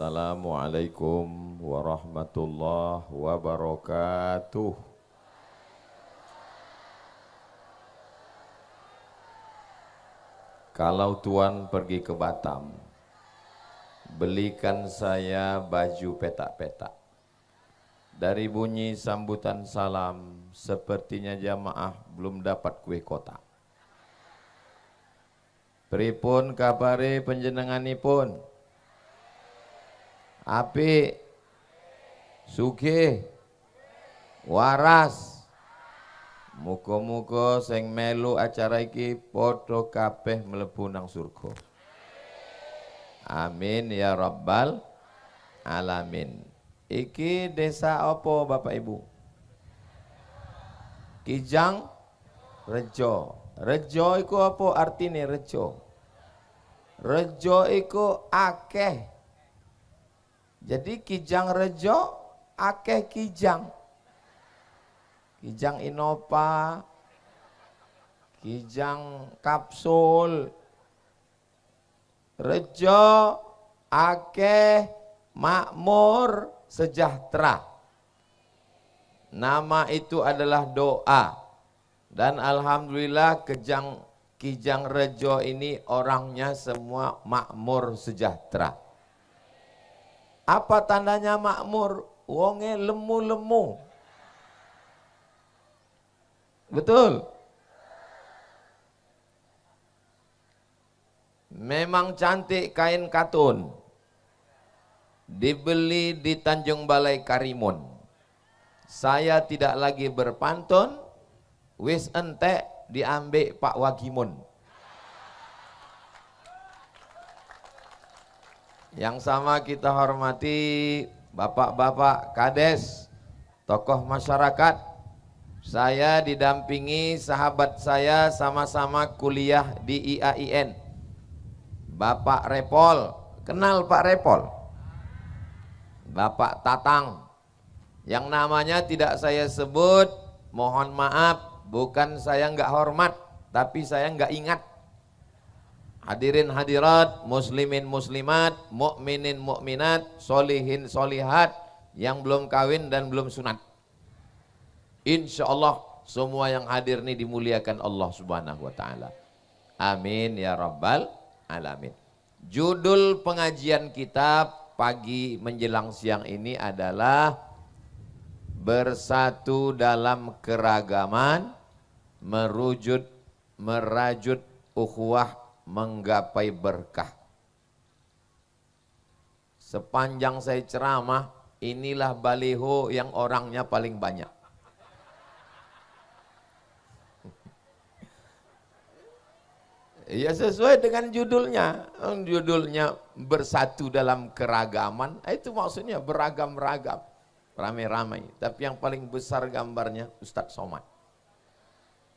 Assalamualaikum warahmatullahi wabarakatuh. Kalau Tuan pergi ke Batam, belikan saya baju petak-petak. Dari bunyi sambutan salam, sepertinya jamaah belum dapat kue kotak. Pripun kabare panjenenganipun? Apik, sugih, waras. Muga-muga sing melu acara iki padha kabeh mlebu nang surga. Amin ya rabbal alamin. Iki desa apa Bapak Ibu? Kijang Rejo. Rejo iku apa artine rejo? Rejo iku akeh. Jadi Kijang Rejo akeh kijang. Kijang Innova, kijang kapsul. Rejo akeh makmur sejahtera. Nama itu adalah doa. Dan alhamdulillah Kijang Rejo ini orangnya semua makmur sejahtera. Apa tandanya makmur? Wonge lemu-lemu. Betul? Memang cantik kain katun. Dibeli di Tanjung Balai Karimun. Saya tidak lagi berpantun, wis entek diambil Pak Wagimun. Yang sama kita hormati bapak-bapak kades, tokoh masyarakat. Saya didampingi sahabat saya sama-sama kuliah di IAIN. Bapak Repol, kenal Pak Repol? Bapak Tatang, yang namanya tidak saya sebut, mohon maaf, bukan saya nggak hormat, tapi saya nggak ingat. Hadirin hadirat, muslimin muslimat, mukminin mukminat, solihin solihat, yang belum kawin dan belum sunat. Insya Allah semua yang hadir ini dimuliakan Allah subhanahu wa ta'ala. Amin ya rabbal alamin. Judul pengajian kita pagi menjelang siang ini adalah bersatu dalam keragaman, merajut ukhuwah, menggapai berkah. Sepanjang saya ceramah, inilah baliho yang orangnya paling banyak. Ya sesuai dengan judulnya. Judulnya bersatu dalam keragaman, itu maksudnya beragam-ragam, ramai-ramai. Tapi yang paling besar gambarnya Ustadz Somad.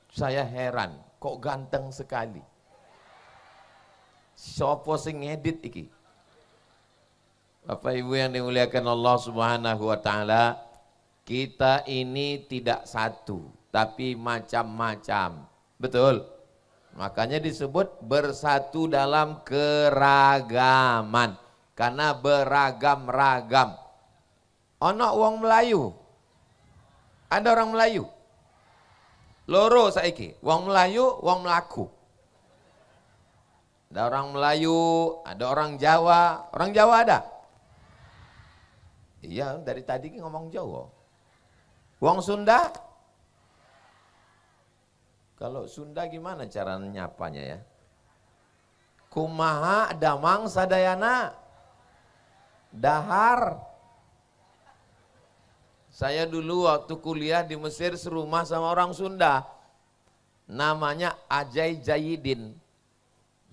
Saya heran, kok ganteng sekali. Sopo sing ngedit iki? Bapak Ibu yang dimuliakan Allah subhanahu wa ta'ala, kita ini tidak satu, tapi macam-macam. Betul? Makanya disebut bersatu dalam keragaman. Karena beragam-ragam. Ono wong Melayu. Ada orang Melayu. Loro saiki, wong Melayu, wong Melaku. Ada orang Melayu, ada orang Jawa. Orang Jawa ada? Iya, dari tadi ngomong Jawa. Wong Sunda? Kalau Sunda gimana cara nyapanya ya? Kumaha damang sadayana. Dahar. Saya dulu waktu kuliah di Mesir serumah sama orang Sunda. Namanya Ajay Jayidin.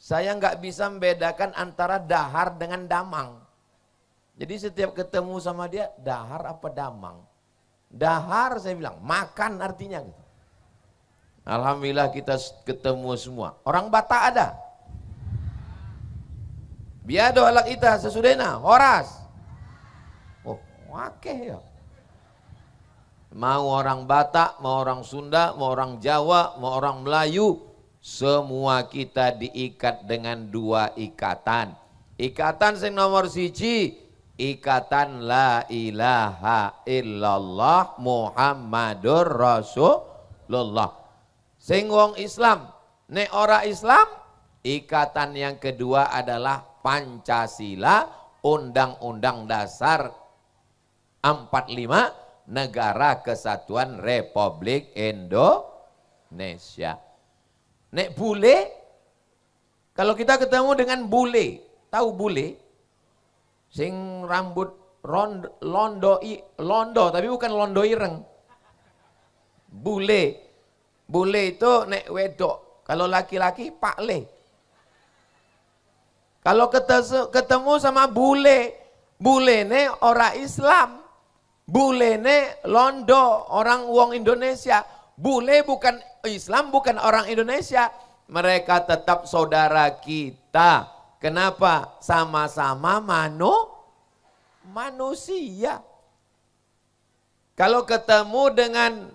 Saya nggak bisa membedakan antara dahar dengan damang. Jadi setiap ketemu sama dia, dahar apa damang? Dahar saya bilang, makan artinya gitu. Alhamdulillah kita ketemu semua. Orang Batak ada. Biado alak ita sesudena, horas. Oh, wakeh ya. Mau orang Batak, mau orang Sunda, mau orang Jawa, mau orang Melayu, semua kita diikat dengan dua ikatan. Ikatan sing nomor siji, ikatan la ilaha illallah Muhammadur Rasulullah. Sing wong Islam, nek ora Islam, ikatan yang kedua adalah Pancasila, Undang-Undang Dasar 45, Negara Kesatuan Republik Indonesia. Nek bule, kalau kita ketemu dengan bule, tahu bule? Sing rambut londo tapi bukan londo ireng. Bule itu nek wedok, kalau laki-laki pakle. Kalau ketemu sama bule ne orang Islam, bule ne londo orang wong Indonesia. Bule bukan Islam, bukan orang Indonesia. Mereka tetap saudara kita. Kenapa? Sama-sama manusia. Kalau ketemu dengan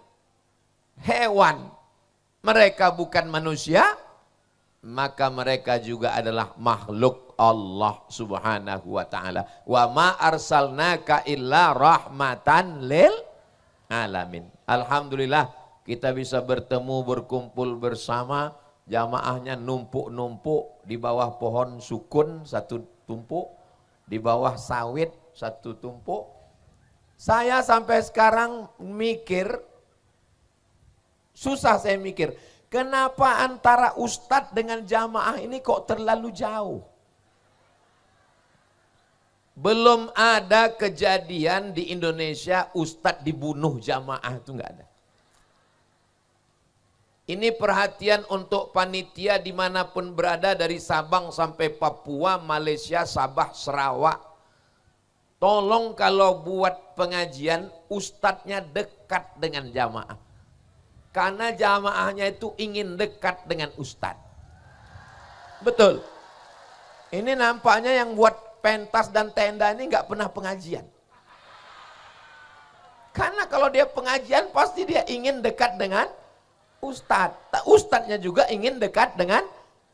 hewan, mereka bukan manusia, maka mereka juga adalah makhluk Allah Subhanahu wa taala. Wa ma arsalnaka illa rahmatan lil alamin. Alhamdulillah kita bisa bertemu, berkumpul bersama. Jamaahnya numpuk-numpuk di bawah pohon sukun satu tumpuk, di bawah sawit satu tumpuk. Saya sampai sekarang mikir, susah saya mikir, kenapa antara ustadz dengan jamaah ini kok terlalu jauh? Belum ada kejadian di Indonesia ustadz dibunuh, jamaah itu enggak ada. Ini perhatian untuk panitia dimanapun berada dari Sabang sampai Papua, Malaysia, Sabah, Sarawak. Tolong kalau buat pengajian, ustadznya dekat dengan jamaah. Karena jamaahnya itu ingin dekat dengan ustadz. Betul. Ini nampaknya yang buat pentas dan tenda ini nggak pernah pengajian. Karena kalau dia pengajian pasti dia ingin dekat dengan ustadz. Ustadznya juga ingin dekat dengan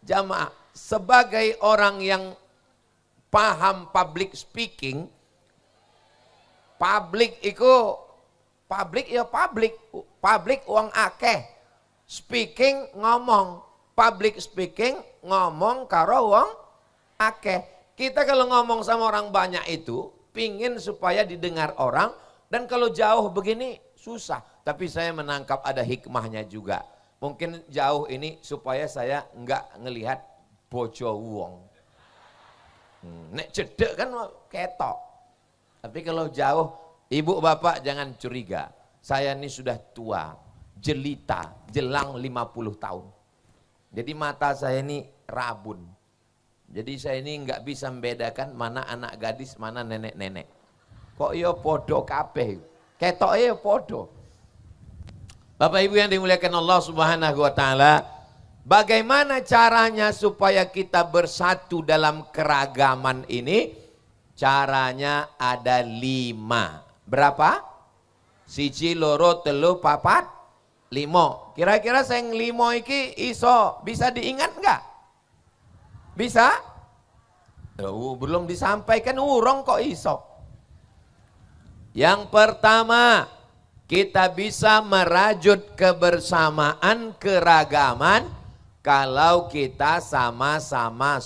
jamaah. Sebagai orang yang paham public speaking, public uang akeh, speaking ngomong, public speaking ngomong karo wong akeh. Kita kalau ngomong sama orang banyak itu pingin supaya didengar orang, dan kalau jauh begini susah. Tapi saya menangkap ada hikmahnya juga. Mungkin jauh ini supaya saya enggak ngelihat bojo wong. Nek cedek kan ketok. Tapi kalau jauh, ibu bapak jangan curiga. Saya ini sudah tua, jelita, jelang 50 tahun. Jadi mata saya ini rabun. Jadi saya ini enggak bisa membedakan mana anak gadis, mana nenek-nenek. Kok yo podo kabeh. Ketoke yo podo. Bapak Ibu yang dimuliakan Allah Subhanahu wa taala, bagaimana caranya supaya kita bersatu dalam keragaman ini? Caranya ada 5. Berapa? 1, 2, 3, 4, 5. Kira-kira sing 5 iki iso bisa diingat enggak? Bisa? Belum disampaikan urung kok iso. Yang pertama, kita bisa merajut kebersamaan, keragaman kalau kita sama-sama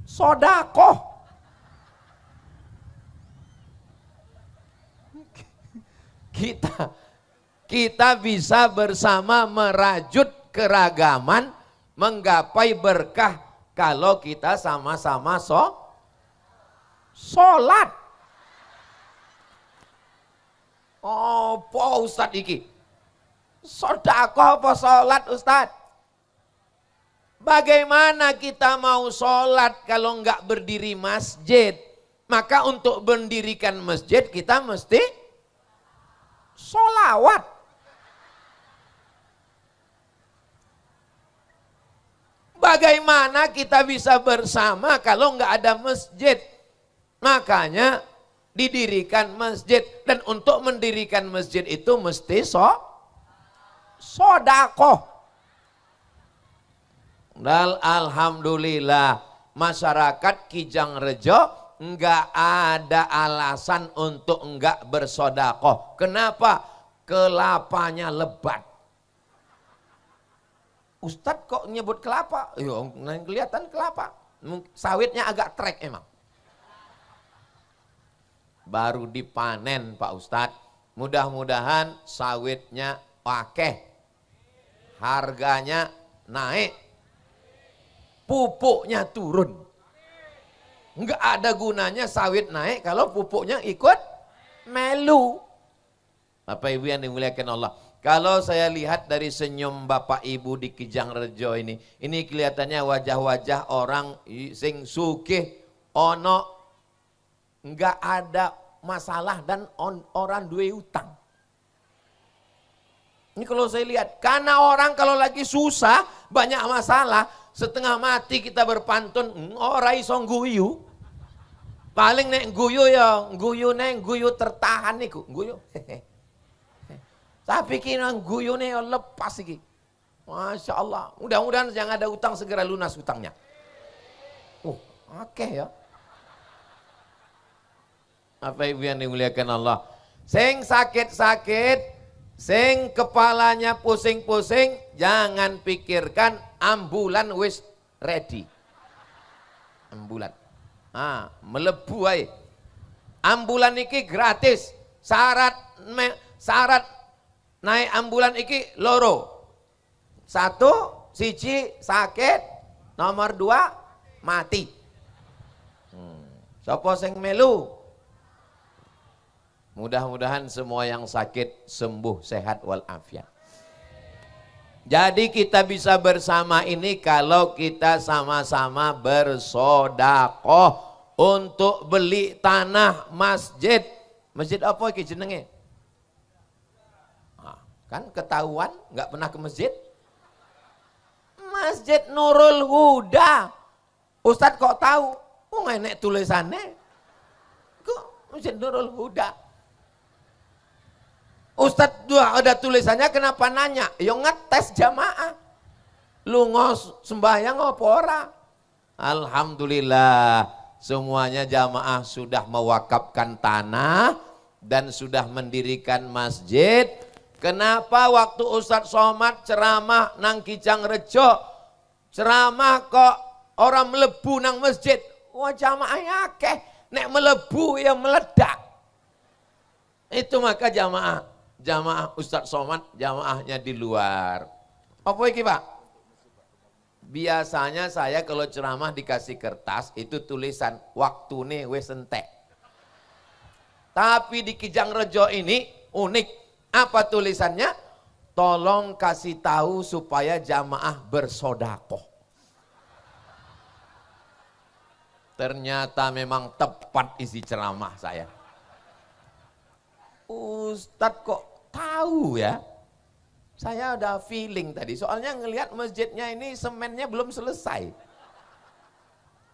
sodakoh. Kita bisa bersama merajut keragaman, menggapai berkah kalau kita sama-sama sholat. Oh, po Ustadz iki. Sedekah apa sholat Ustadz? Bagaimana kita mau sholat kalau enggak berdiri masjid? Maka untuk mendirikan masjid kita mesti sholawat. Bagaimana kita bisa bersama kalau enggak ada masjid? Makanya didirikan masjid, dan untuk mendirikan masjid itu mesti sodakoh. Dan alhamdulillah masyarakat Kijangrejo enggak ada alasan untuk enggak bersodakoh. Kenapa? Kelapanya lebat. Ustadz kok nyebut kelapa? Yo, kelihatan kelapa. Sawitnya agak trek emang. Baru dipanen Pak Ustadz. Mudah-mudahan sawitnya akeh. Harganya naik. Pupuknya turun. Enggak ada gunanya sawit naik kalau pupuknya ikut melu. Bapak Ibu yang dimuliakan Allah. Kalau saya lihat dari senyum Bapak Ibu di Kijangrejo ini kelihatannya wajah-wajah orang sing sugih, ono enggak ada masalah dan orang duwe utang. Ini kalau saya lihat, karena orang kalau lagi susah, banyak masalah, setengah mati kita berpantun, ora iso guyu. Paling nek guyu ya, guyu tertahan niku, guyu. Tapi kira guyune lepas iki. Masya Allah. Mudah-mudahan yang ada utang segera lunas utangnya. Oke ya. Apa Ibu yang dimuliakan Allah. Sing sakit-sakit, sing kepalanya pusing-pusing, jangan pikirkan ambulan wis ready. Ambulan. Melebu ae. Ambulan iki gratis. Syarat naik ambulan iki loro. 1, siji sakit, nomor 2 mati. Sapa sing melu? Mudah-mudahan semua yang sakit sembuh sehat walafiat. Jadi kita bisa bersama ini kalau kita sama-sama bersodakoh untuk beli tanah masjid. Masjid apa iki jenenge? Kan ketahuan nggak pernah ke masjid. Masjid Nurul Huda. Ustadz kok tahu? Enek tulisannya. Kok Masjid Nurul Huda? Ustadz ada tulisannya, kenapa nanya? Ya ngetes jamaah. Lu sembahyang apa ora? Alhamdulillah semuanya jamaah sudah mewakafkan tanah dan sudah mendirikan masjid. Kenapa waktu Ustadz Somad ceramah nang Kijangrejo, ceramah kok orang melebu nang masjid? Wah jamaahnya akeh, nek melebu ya meledak. Itu maka jamaah Ustadz Somad jamaahnya di luar. Apa iki Pak? Biasanya saya kalau ceramah dikasih kertas itu tulisan waktune wis entek. Tapi di Kijangrejo ini unik. Apa tulisannya? Tolong kasih tahu supaya jamaah bersodakoh. Ternyata memang tepat isi ceramah saya. Ustadz kok tahu ya? Saya udah feeling tadi, soalnya ngelihat masjidnya ini semennya belum selesai.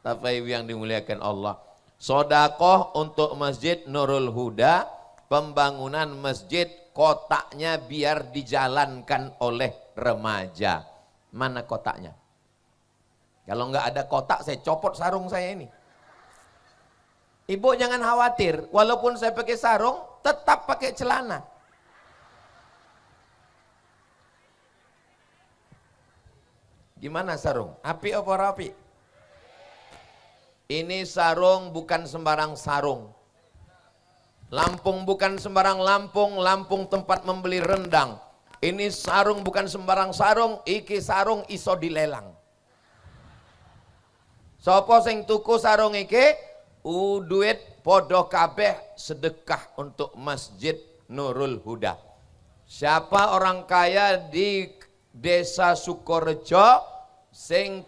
Bapak Ibu yang dimuliakan Allah. Sodakoh untuk Masjid Nurul Huda, pembangunan masjid kotaknya biar dijalankan oleh remaja. Mana kotaknya? Kalau nggak ada kotak saya copot sarung saya ini. Ibu jangan khawatir, walaupun saya pakai sarung tetap pakai celana. Gimana sarung? Api apa rapi? Ini sarung bukan sembarang sarung. Lampung bukan sembarang Lampung, Lampung tempat membeli rendang. Ini sarung bukan sembarang sarung, iki sarung iso dilelang. Sopo sing tuku sarung iki, duit podo kabeh sedekah untuk Masjid Nurul Huda. Siapa orang kaya di Desa Sukorejo sing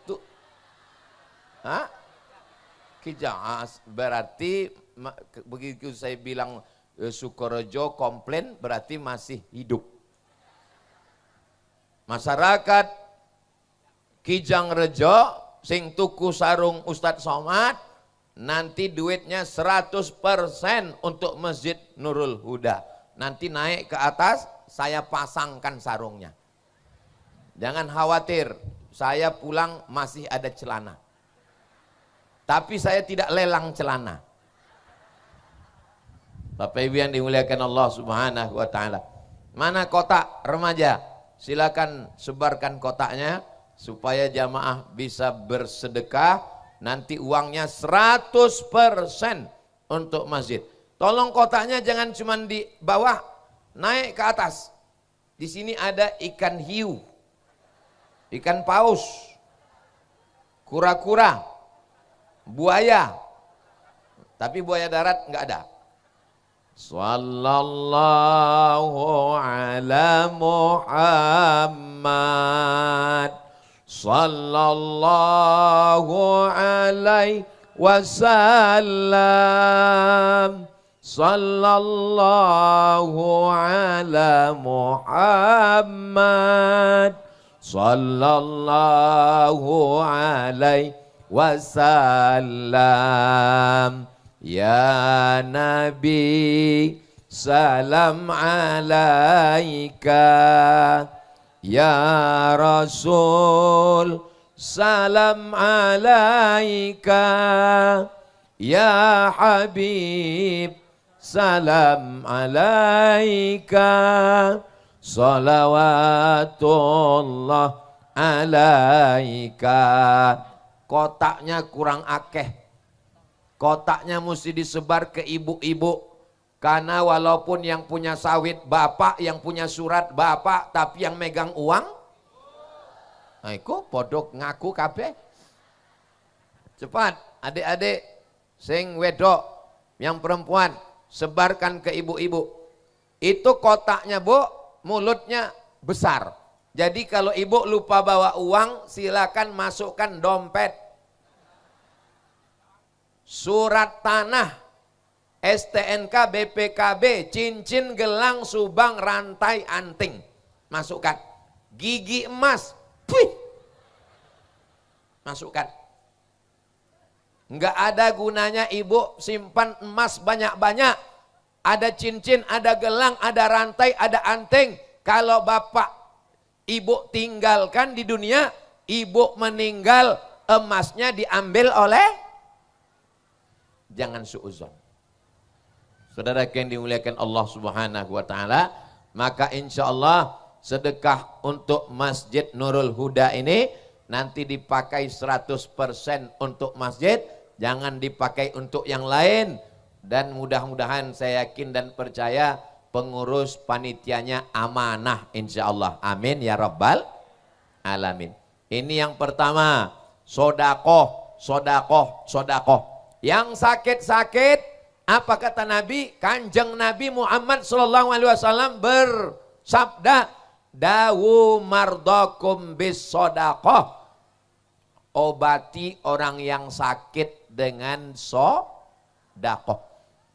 Kijang, berarti begitu saya bilang Sukorejo komplain berarti masih hidup. Masyarakat Kijangrejo sing tuku sarung Ustadz Somad nanti duitnya 100% untuk Masjid Nurul Huda. Nanti naik ke atas saya pasangkan sarungnya. Jangan khawatir, saya pulang masih ada celana. tapi saya tidak lelang celana. Bapak Ibu yang dimuliakan Allah Subhanahu wa taala. Mana kotak remaja? Silakan sebarkan kotaknya supaya jamaah bisa bersedekah. Nanti uangnya 100% untuk masjid. Tolong kotaknya jangan cuma di bawah, naik ke atas. Di sini ada ikan hiu, ikan paus, kura-kura, buaya. Tapi buaya darat enggak ada. Sallallahu ala Muhammad sallallahu alaihi wasallam sallallahu ala Muhammad sallallahu alaihi wasallam. Ya Nabi salam alaika, ya Rasul salam alaika, ya Habib salam alaika, salawatullah alaika. Kotaknya kurang akeh. Kotaknya mesti disebar ke ibu-ibu. Karena walaupun yang punya sawit bapak, yang punya surat bapak, tapi yang megang uang, nah, iku podok ngaku kabeh. Cepat, adik-adik, sing wedok, yang perempuan, sebarkan ke ibu-ibu. Itu kotaknya bu, mulutnya besar. Jadi kalau ibu lupa bawa uang, silakan masukkan dompet. Surat tanah, STNK, BPKB, cincin, gelang, subang, rantai, anting. Masukkan. Gigi emas, puih, masukkan. Enggak ada gunanya ibu simpan emas banyak-banyak. Ada cincin, ada gelang, ada rantai, ada anting. Kalau bapak ibu tinggalkan di dunia, ibu meninggal, emasnya diambil oleh, jangan suuzon. Saudara yang dimuliakan Allah Subhanahu wa taala, maka insya Allah sedekah untuk Masjid Nurul Huda ini nanti dipakai 100% untuk masjid, jangan dipakai untuk yang lain. Dan mudah-mudahan saya yakin dan percaya pengurus panitianya amanah insya Allah. Amin ya rabbal alamin. Ini yang pertama, sodakoh, sodakoh, sodakoh. Yang sakit-sakit, apa kata Nabi? Kanjeng Nabi Muhammad SAW bersabda, dawu mardakum bis sodakoh. Obati orang yang sakit dengan sodakoh.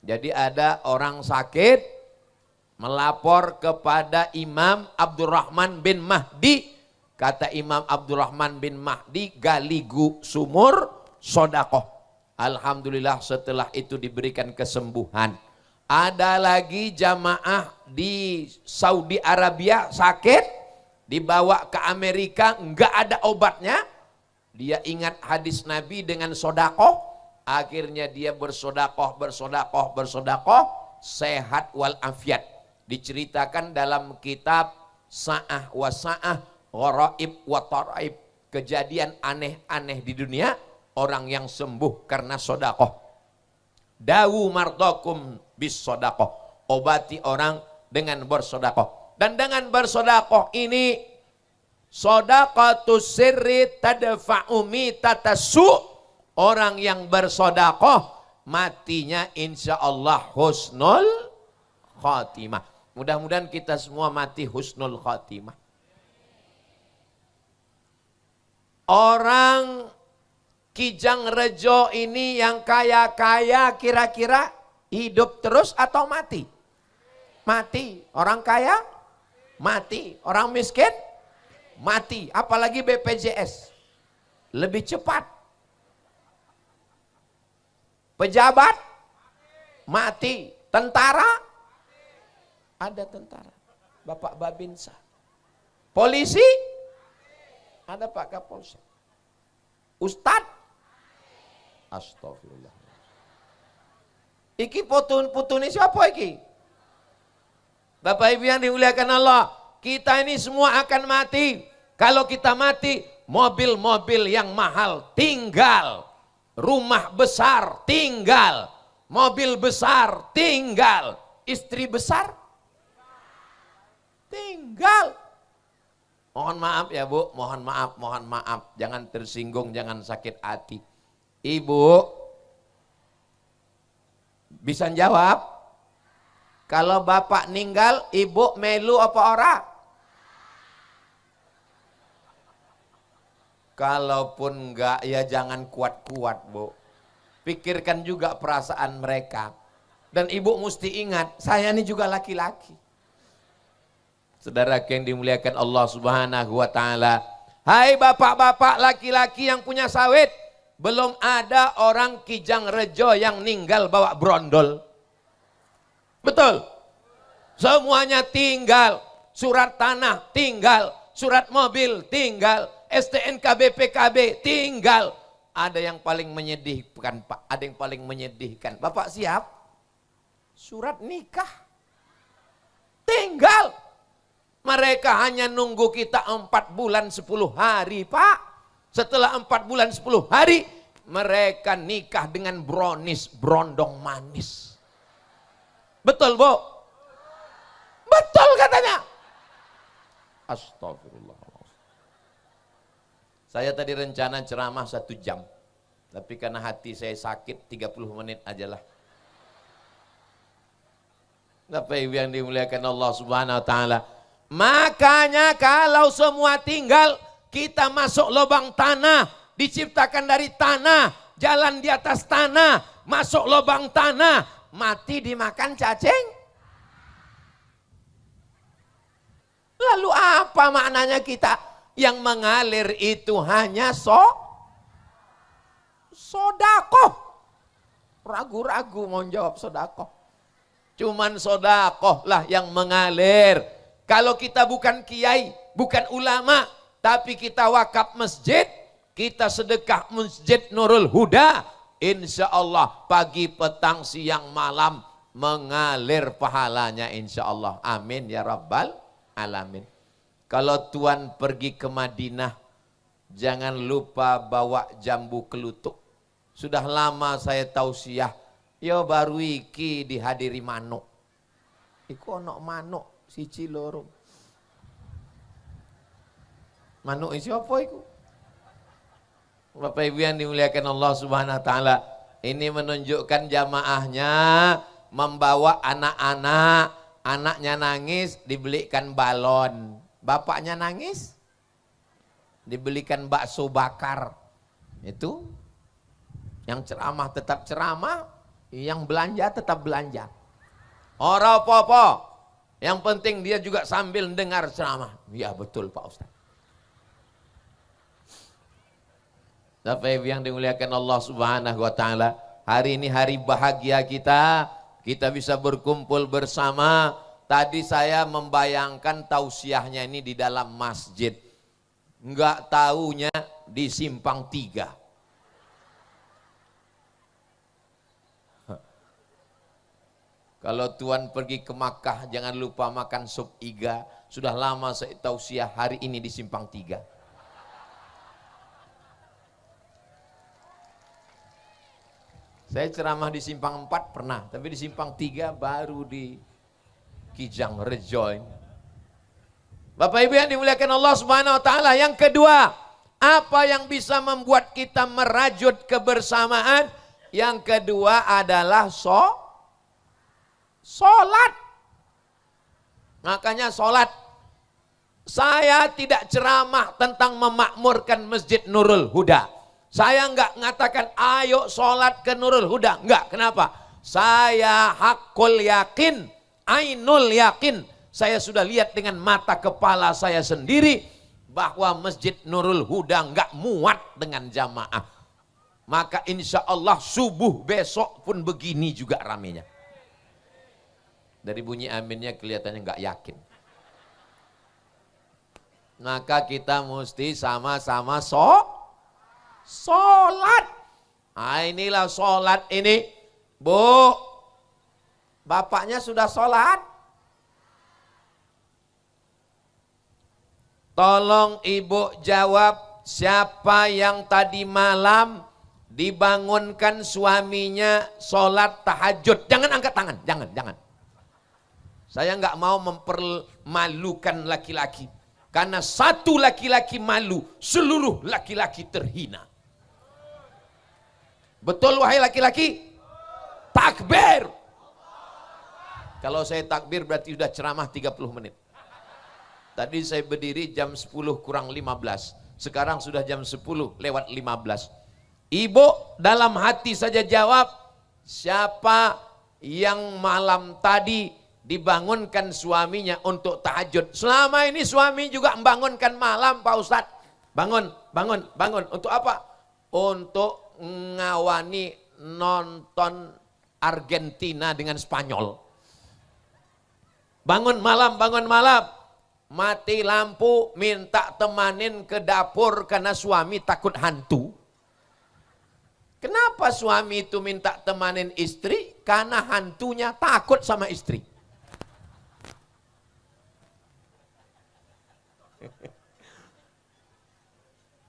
Jadi ada orang sakit melapor kepada Imam Abdurrahman bin Mahdi. Kata Imam Abdurrahman bin Mahdi, galigu sumur sodakoh. Alhamdulillah setelah itu diberikan kesembuhan. Ada lagi jamaah di Saudi Arabia sakit, dibawa ke Amerika, enggak ada obatnya. Dia ingat hadis Nabi dengan sodakoh, akhirnya dia bersodakoh, bersodakoh, bersodakoh, sehat walafiat. Diceritakan dalam kitab Sa'ah wa Sa'ah, Gharaib wa Taraib, kejadian aneh-aneh di dunia, orang yang sembuh karena sodakoh. Dawu mardakum bis sodakoh. Obati orang dengan bersodakoh. Dan dengan bersodakoh ini, sodaqatus sirri tadfa'u mitatasu. Orang yang bersodakoh, matinya insya Allah husnul khatimah. Mudah-mudahan kita semua mati husnul khatimah. Orang Kijang Rejo ini yang kaya-kaya kira-kira hidup terus atau mati? Mati. Orang kaya? Mati. Orang miskin? Mati. Apalagi BPJS. Lebih cepat. Pejabat? Mati. Tentara? Ada tentara. Bapak Babinsa. Polisi? Ada Pak Kapolsek. Ustadz? Astagfirullah. Iki putune siapa iki? Bapak Ibu yang dimuliakan Allah, kita ini semua akan mati. Kalau kita mati, mobil-mobil yang mahal tinggal, rumah besar tinggal, mobil besar tinggal, istri besar tinggal. Mohon maaf ya Bu, mohon maaf, jangan tersinggung, jangan sakit hati. Ibu bisa jawab, kalau bapak ninggal, ibu melu apa ora? Kalaupun enggak, ya jangan kuat-kuat Bu. Pikirkan juga perasaan mereka. Dan ibu mesti ingat, saya ini juga laki-laki. Saudara yang dimuliakan Allah Subhanahu wa Ta'ala. Hai bapak-bapak laki-laki yang punya sawit, belum ada orang Kijang Rejo yang ninggal bawa brondol. Betul? Semuanya tinggal. Surat tanah tinggal, surat mobil tinggal, STNK BPKB tinggal. Ada yang paling menyedihkan Pak, ada yang paling menyedihkan. Bapak siap? Surat nikah tinggal. Mereka hanya nunggu kita 4 bulan 10 hari Pak. Setelah 4 bulan 10 hari, mereka nikah dengan brownies, brondong manis. Betul Bu? Betul katanya. Astagfirullah. Saya tadi rencana ceramah 1 jam. Tapi karena hati saya sakit, 30 menit ajalah. Bapak Ibu yang dimuliakan Allah Subhanahu wa Ta'ala. Makanya kalau semua tinggal, kita masuk lubang tanah, diciptakan dari tanah, jalan di atas tanah, masuk lubang tanah, mati dimakan cacing. Lalu apa maknanya kita? Yang mengalir itu hanya sodakoh. Ragu-ragu mau jawab sodakoh. Cuman sodakoh lah yang mengalir. Kalau kita bukan kiai, bukan ulama, tapi kita wakaf masjid, kita sedekah masjid Nurul Huda, insya Allah pagi, petang, siang, malam mengalir pahalanya insya Allah. Amin ya Rabbal Alamin. Kalau Tuan pergi ke Madinah, jangan lupa bawa jambu kelutuk. Sudah lama saya tausiah, yo baru iki dihadiri manuk. Iku ono manuk siji loro. Manuk isi apa itu? Bapak Ibu yang dimuliakan Allah Subhanahu wa Ta'ala, ini menunjukkan jamaahnya membawa anak-anak, anaknya nangis dibelikan balon, bapaknya nangis dibelikan bakso bakar. Itu yang ceramah tetap ceramah, yang belanja tetap belanja. Ora apa-apa, yang penting dia juga sambil dengar ceramah. Ya betul Pak Ustaz. Bapak Ibu yang dimuliakan Allah Subhanahu wa Ta'ala, hari ini hari bahagia kita bisa berkumpul bersama. Tadi saya membayangkan tausiahnya ini di dalam masjid, enggak taunya di Simpang 3. Kalau Tuan pergi ke Makkah, jangan lupa makan sup iga. Sudah lama saya tausiah, hari ini di Simpang 3. Saya ceramah di Simpang 4 pernah, tapi di Simpang 3 baru di Kijang Rejo. Bapak Ibu yang dimuliakan Allah Subhanahu wa Ta'ala, yang kedua, apa yang bisa membuat kita merajut kebersamaan? Yang kedua adalah sholat. Makanya sholat. Saya tidak ceramah tentang memakmurkan Masjid Nurul Huda. Saya enggak mengatakan ayo sholat ke Nurul Huda. Enggak, kenapa? Saya hakul yakin, ainul yakin. Saya sudah lihat dengan mata kepala saya sendiri bahwa Masjid Nurul Huda enggak muat dengan jamaah. Maka insya Allah subuh besok pun begini juga ramenya. Dari bunyi aminnya kelihatannya enggak yakin. Maka kita mesti sama-sama sholat. Inilah sholat ini. Bu, bapaknya sudah sholat? Tolong ibu jawab, siapa yang tadi malam dibangunkan suaminya sholat tahajud? Jangan angkat tangan, jangan. Saya nggak mau mempermalukan laki-laki. Karena satu laki-laki malu, seluruh laki-laki terhina. Betul wahai laki-laki? Takbir. Kalau saya takbir berarti sudah ceramah 30 menit. Tadi saya berdiri jam 10 kurang 15. Sekarang sudah jam 10 lewat 15. Ibu dalam hati saja jawab, siapa yang malam tadi dibangunkan suaminya untuk tahajud? Selama ini suami juga membangunkan malam Pak Ustadz. Bangun. Untuk apa? Untuk ngawani nonton Argentina dengan Spanyol. Bangun malam. Mati lampu, minta temanin ke dapur karena suami takut hantu. Kenapa suami itu minta temanin istri? Karena hantunya takut sama istri.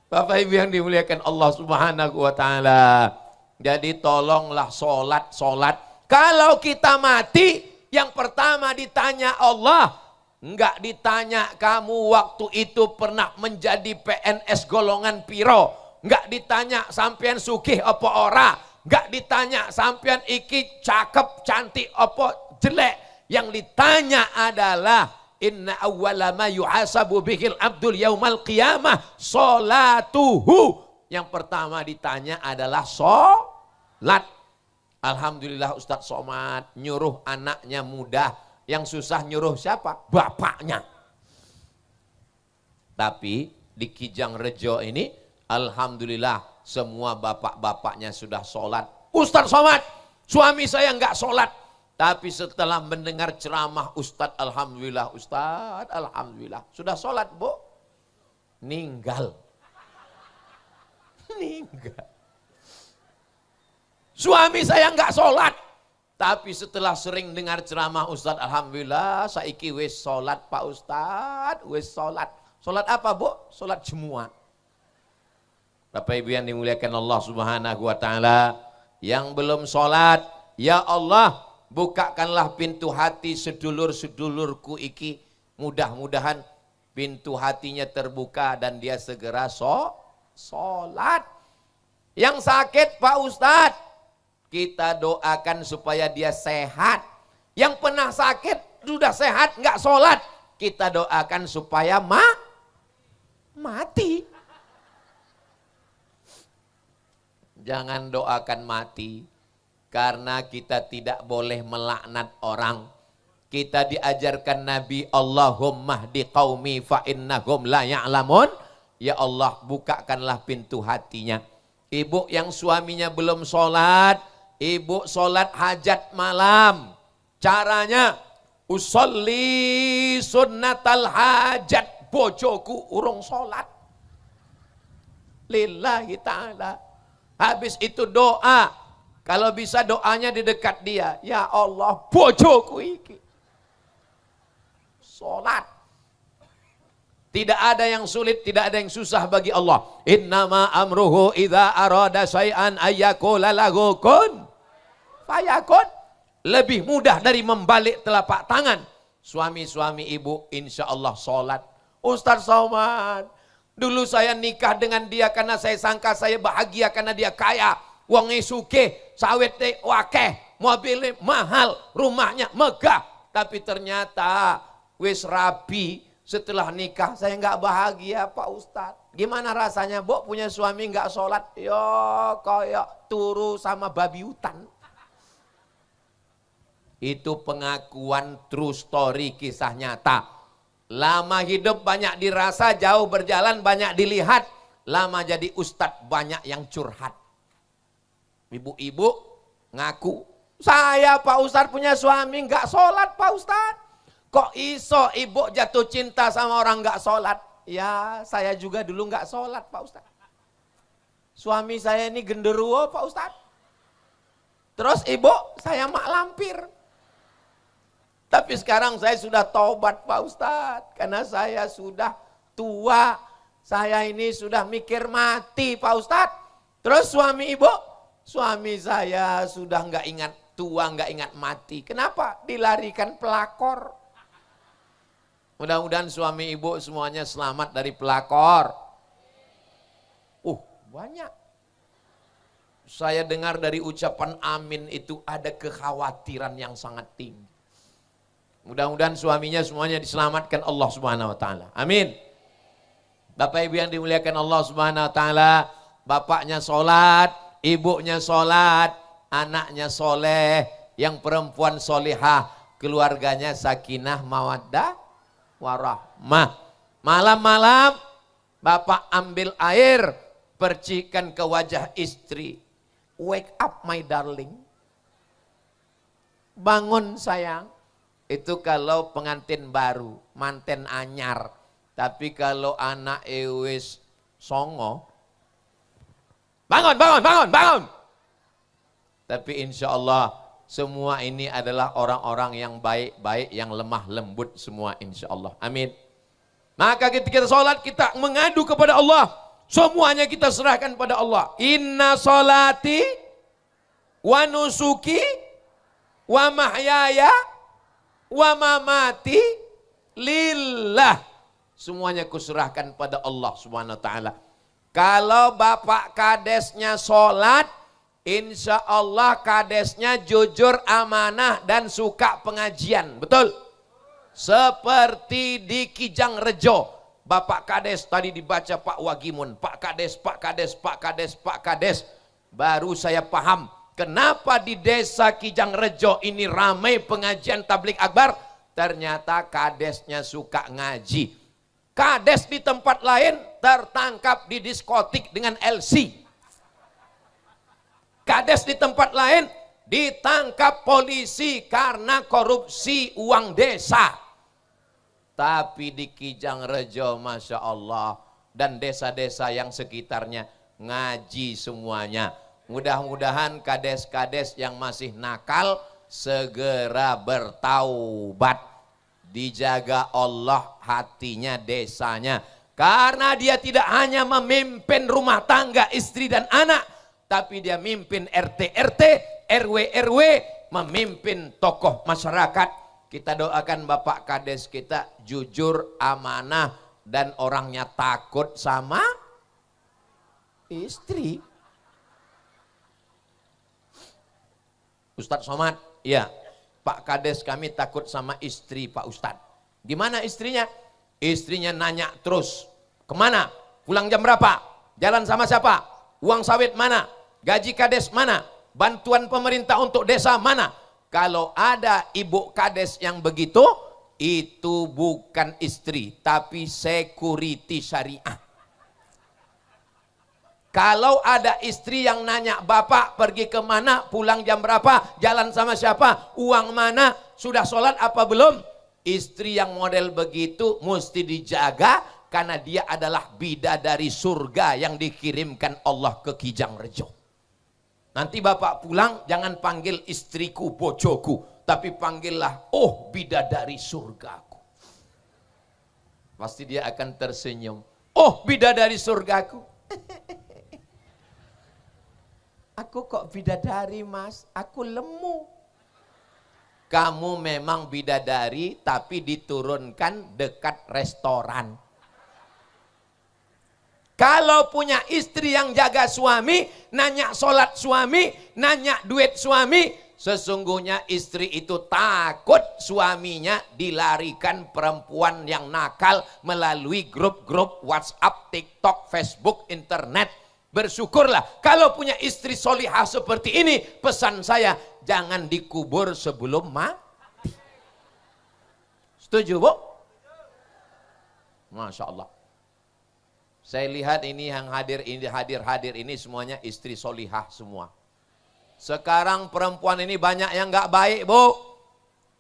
Bapak Ibu yang dimuliakan Allah Subhanahu wa taala. Jadi tolonglah sholat. Kalau kita mati, yang pertama ditanya Allah, enggak ditanya kamu waktu itu pernah menjadi PNS golongan piro, enggak ditanya sampean sugih apa ora, enggak ditanya sampean iki cakep cantik apa jelek. Yang ditanya adalah inna awwala ma yuhasabu bihil abdul yaumal qiyamah sholatuhu. Yang pertama ditanya adalah sholat. Alhamdulillah Ustadz Somad nyuruh anaknya mudah. Yang susah nyuruh siapa? Bapaknya. Tapi di Kijang Rejo ini alhamdulillah semua bapak-bapaknya sudah sholat. Ustadz Somad, suami saya enggak sholat. Tapi setelah mendengar ceramah Ustadz, alhamdulillah Ustadz, alhamdulillah. Sudah sholat bu? Ninggal. Suami saya enggak sholat. Tapi setelah sering dengar ceramah Ustadz, alhamdulillah saiki wis sholat Pak Ustadz, wis sholat. Sholat apa bu? Sholat jumuah. Bapak Ibu yang dimuliakan Allah Subhanahu wa taala, yang belum sholat, ya Allah, bukakanlah pintu hati sedulur-sedulurku iki. Mudah-mudahan pintu hatinya terbuka dan dia segera sholat. Yang sakit Pak Ustadz, kita doakan supaya dia sehat. Yang pernah sakit, sudah sehat, enggak sholat, kita doakan supaya mati. Jangan doakan mati. Karena kita tidak boleh melaknat orang. Kita diajarkan Nabi, Allahumma hdi qaumi fa innahum la ya'lamun. Ya Allah, bukakanlah pintu hatinya. Ibu yang suaminya belum sholat, ibu sholat hajat malam. Caranya, usolli sunnatal hajat. Bojoku urung sholat. Lillahi ta'ala. Habis itu doa. Kalau bisa doanya di dekat dia. Ya Allah, bojoku iki sholat. Tidak ada yang sulit, tidak ada yang susah bagi Allah. Innama amruhu idza arada syai'an ayyaqula lahu kun fayakun. Lebih mudah dari membalik telapak tangan. Suami-suami ibu insya Allah sholat. Ustadz Somad, dulu saya nikah dengan dia karena saya sangka saya bahagia karena dia kaya. Wonge sugih, sawite wakeh, mobilnya mahal, rumahnya megah. Tapi ternyata wis rabi. Setelah nikah saya nggak bahagia Pak Ustadz. Gimana rasanya bu punya suami nggak sholat? Yo kayak turu sama babi hutan. Itu pengakuan true story, kisah nyata. Lama hidup banyak dirasa, jauh berjalan banyak dilihat. Lama jadi ustadz banyak yang curhat. Ibu-ibu ngaku, saya Pak Ustadz punya suami nggak sholat Pak Ustadz. Kok iso ibu jatuh cinta sama orang nggak sholat? Ya saya juga dulu nggak sholat Pak Ustadz. Suami saya ini genderuwo Pak Ustadz. Terus ibu saya mak lampir. Tapi sekarang saya sudah taubat Pak Ustadz. Karena saya sudah tua. Saya ini sudah mikir mati Pak Ustadz. Terus suami ibu, suami saya sudah nggak ingat tua, nggak ingat mati. Kenapa? Dilarikan pelakor. Mudah-mudahan suami ibu semuanya selamat dari pelakor. Banyak. Saya dengar dari ucapan amin itu ada kekhawatiran yang sangat tinggi. Mudah-mudahan suaminya semuanya diselamatkan Allah Subhanahu wa taala. Amin. Bapak Ibu yang dimuliakan Allah Subhanahu wa taala, bapaknya sholat, ibunya sholat, anaknya soleh, yang perempuan solihah, keluarganya sakinah, mawaddah, warahmah. Malam-malam bapak ambil air, percikan ke wajah istri. Wake up my darling. Bangun sayang. Itu kalau pengantin baru, manten anyar. Tapi kalau anak ewes songo, bangun, bangun, bangun, bangun. Tapi insya Allah semua ini adalah orang-orang yang baik-baik, yang lemah lembut semua insya Allah. Amin. Maka ketika kita sholat kita mengadu kepada Allah. Semuanya kita serahkan pada Allah. Inna sholati wa nusuki wa mahyaya wa mamati lillah. Semuanya kuserahkan pada Allah Subhanahu wa taala. Kalau bapak kadesnya sholat, insya Allah kadesnya jujur, amanah dan suka pengajian. Betul? Seperti di Kijang Rejo. Bapak Kades tadi dibaca Pak Wagimun, Pak Kades, Pak Kades, Pak Kades, Pak Kades. Baru saya paham kenapa di desa Kijang Rejo ini ramai pengajian tablik akbar. Ternyata kadesnya suka ngaji. Kades di tempat lain tertangkap di diskotik dengan LC. Kades di tempat lain ditangkap polisi karena korupsi uang desa. Tapi di Kijang Rejo Masya Allah dan desa-desa yang sekitarnya ngaji semuanya. Mudah-mudahan kades-kades yang masih nakal segera bertaubat. Dijaga Allah hatinya, desanya. Karena dia tidak hanya memimpin rumah tangga istri dan anak, tapi dia mimpin RT-RT, RW-RW, memimpin tokoh masyarakat. Kita doakan Bapak Kades kita jujur, amanah, dan orangnya takut sama istri. Ustadz Somad, ya Pak Kades kami takut sama istri Pak Ustadz. Gimana istrinya? Istrinya nanya terus, kemana? Pulang jam berapa? Jalan sama siapa? Uang sawit mana? Gaji Kades mana? Bantuan pemerintah untuk desa mana? Kalau ada ibu kades yang begitu, itu bukan istri, tapi security syariah. Kalau ada istri yang nanya, bapak pergi kemana, pulang jam berapa, jalan sama siapa, uang mana, sudah sholat apa belum? Istri yang model begitu mesti dijaga, karena dia adalah bidadari surga yang dikirimkan Allah ke Kijang Rejo. Nanti bapak pulang jangan panggil istriku, bojoku, tapi panggillah, oh bidadari surgaku. Pasti dia akan tersenyum. Oh bidadari surgaku. Aku kok bidadari mas, aku lemu. Kamu memang bidadari tapi diturunkan dekat restoran. Kalau punya istri yang jaga suami, nanya sholat suami, nanya duit suami, sesungguhnya istri itu takut suaminya dilarikan perempuan yang nakal melalui grup-grup WhatsApp, TikTok, Facebook, internet. Bersyukurlah kalau punya istri solihah seperti ini. Pesan saya, jangan dikubur sebelum mati. Setuju Bu? Masya Allah. Saya lihat ini yang hadir ini semuanya istri solihah semua. Sekarang perempuan ini banyak yang nggak baik Bu.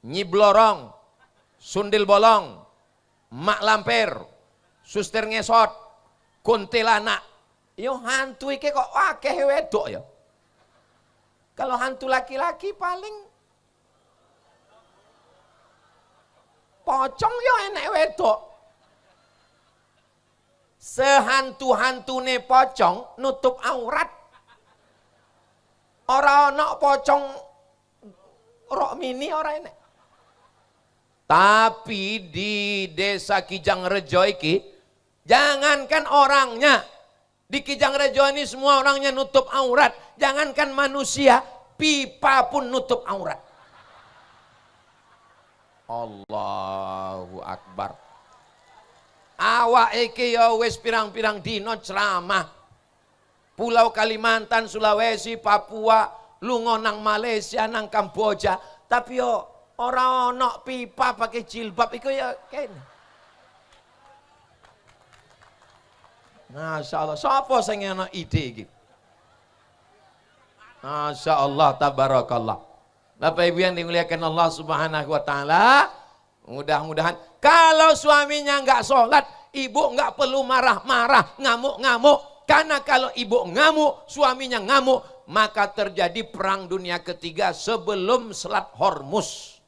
Nyiblorong, sundil bolong, mak lampir, suster ngesot, kuntilanak. Yo hantu iki kok akeh wedok ya. Kalau hantu laki-laki paling pocong yo enek wedok. Sehantu-hantune pocong nutup aurat. Ora ana pocong rok mini ora enek. Tapi di desa Kijangrejo iki jangankan orangnya, di Kijangrejo ini semua orangnya nutup aurat. Jangankan manusia, pipa pun nutup aurat. Allahu Akbar. Awak iki ya wis pirang-pirang dino ceramah. Pulau Kalimantan, Sulawesi, Papua, lunga nang Malaysia, nang Kamboja, tapi yo ora ana pipa pakai jilbab iku ya kene. Masya Allah, sapa sing ana ide iki? Masya Allah, tabarakallah. Bapak Ibu yang dimuliakan Allah Subhanahu wa taala, mudah-mudahan kalau suaminya enggak sholat, ibu enggak perlu marah-marah, ngamuk-ngamuk. Karena kalau ibu ngamuk, suaminya ngamuk, maka terjadi perang dunia ketiga sebelum Selat Hormuz.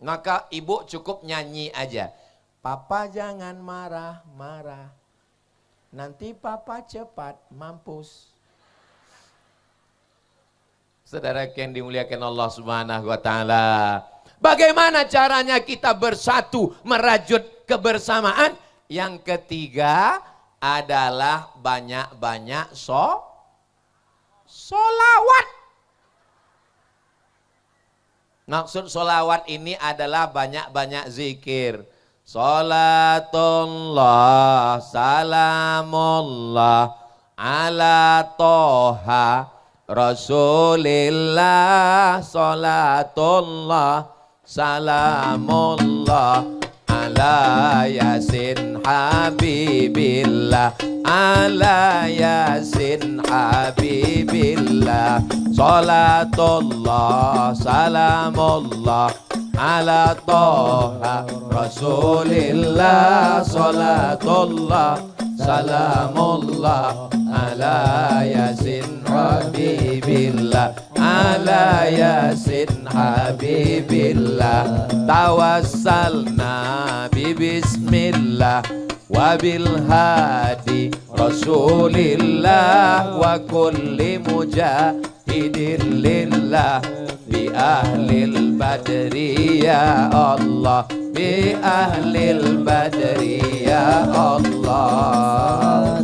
Maka ibu cukup nyanyi aja. Papa jangan marah-marah, nanti papa cepat mampus. Saudara yang dimuliakan Allah Subhanahu wa taala, bagaimana caranya kita bersatu merajut kebersamaan? Yang ketiga adalah banyak-banyak solawat. Maksud solawat ini adalah banyak-banyak zikir. Salatullah, salamullah, ala toha, Rasulillah. Salatullah, salamullah, ala yasin habibillah, ala yasin habibillah. Salatullah, salamullah, ala toha, Rasulillah. Salatullah, salamullah, ala yasin habibillah, ala yasin habibillah. Tawassalna bismillah wa bil hadi Rasulillah wa kulli mujahidin lillah bi ahlil badri ya Allah, bi ahlil badri ya Allah.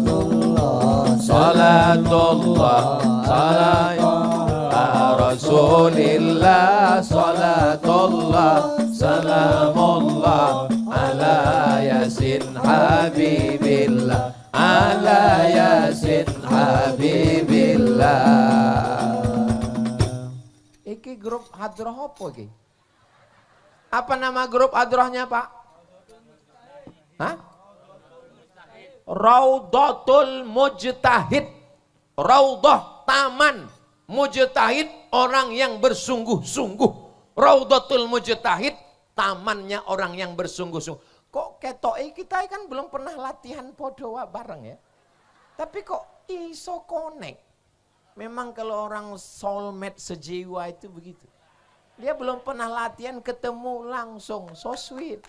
Salatullah, salatullah, Rasulillah. Salatullah, salamullah, ala yasin habibillah, ala yasin habibillah. Iki grup hadroh apa iki? Apa nama grup hadrohnya Pak? Hah? Raudhatul Mujtahid. Raudhah taman, mujtahid orang yang bersungguh-sungguh. Raudhatul Mujtahid tamannya orang yang bersungguh-sungguh. Kok ketoke kita kan belum pernah latihan podo bareng ya. Tapi kok iso connect. Memang kalau orang soulmate sejiwa itu begitu. Dia belum pernah latihan ketemu langsung, so sweet.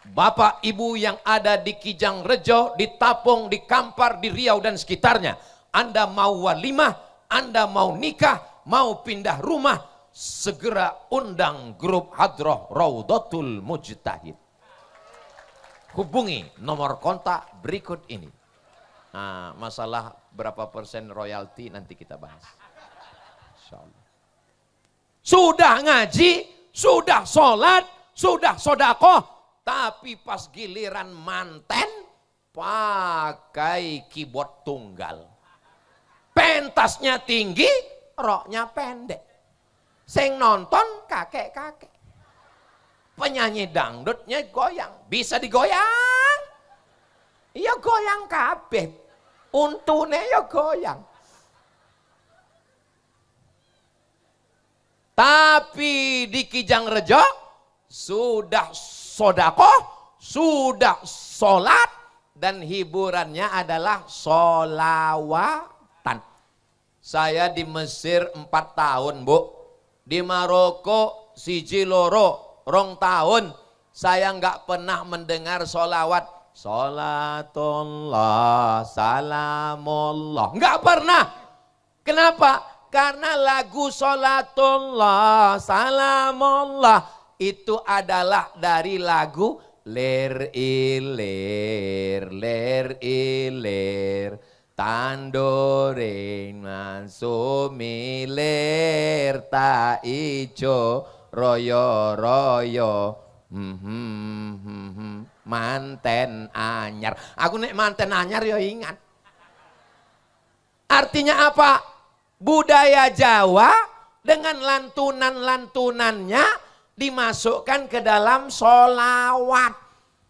Bapak Ibu yang ada di Kijangrejo, di Tapong, di Kampar, di Riau dan sekitarnya. Anda mau walimah, Anda mau nikah, mau pindah rumah, segera undang grup Hadroh Raudhatul Mujtahid. Hubungi nomor kontak berikut ini. Nah, masalah berapa persen royalti nanti kita bahas. Insyaallah. Sudah ngaji, sudah sholat, sudah sodakoh, tapi pas giliran manten pakai keyboard tunggal. Pentasnya tinggi, roknya pendek. Sing nonton kakek-kakek. Penyanyi dangdutnya goyang, bisa digoyang. Iya goyang kabeh. Untune ya goyang. Tapi di Kijangrejo sudah sodakoh, sudah sholat, dan hiburannya adalah solawatan. Saya di Mesir 4 tahun, Bu. Di Maroko siji loro, 2 tahun. Saya nggak pernah mendengar solawat. Salatullah, salamullah. Nggak pernah. Kenapa? Karena lagu salatullah, salamullah itu adalah dari lagu ler ilir tandoring mansumilir ta ijo royo royo manten anyar. Aku nek manten anyar yo ingat. Artinya apa? Budaya Jawa dengan lantunan-lantunannya dimasukkan ke dalam solawat.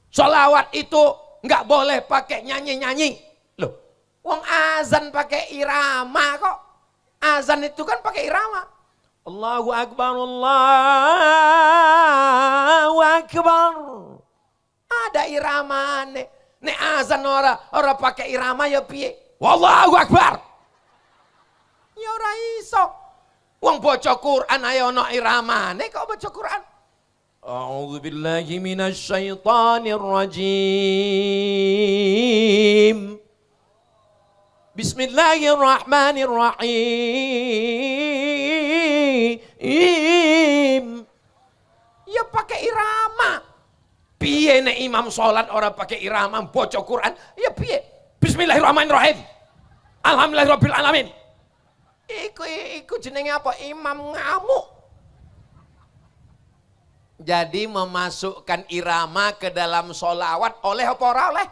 Solawat itu nggak boleh pakai nyanyi-nyanyi. Loh, wong azan pakai irama kok. Azan itu kan pakai irama. Allahu Akbar, Allahu Akbar. Ada irama nih. Nek azan ora pakai irama ya piye? Wallahu Akbar. Ya ora iso. Wong baca Quran ayo ana iramane kok baca Quran. A'udzu billahi minasy syaithanir rajim. Bismillahirrahmanirrahim. Ya pakai irama. Piye nek imam salat ora pakai irama baca Quran? Ya piye? Bismillahirrahmanirrahim. Alhamdulillahirabbil alamin. Iku jenenge apa? Imam ngamuk. Jadi memasukkan irama ke dalam solawat oleh apa ora oleh?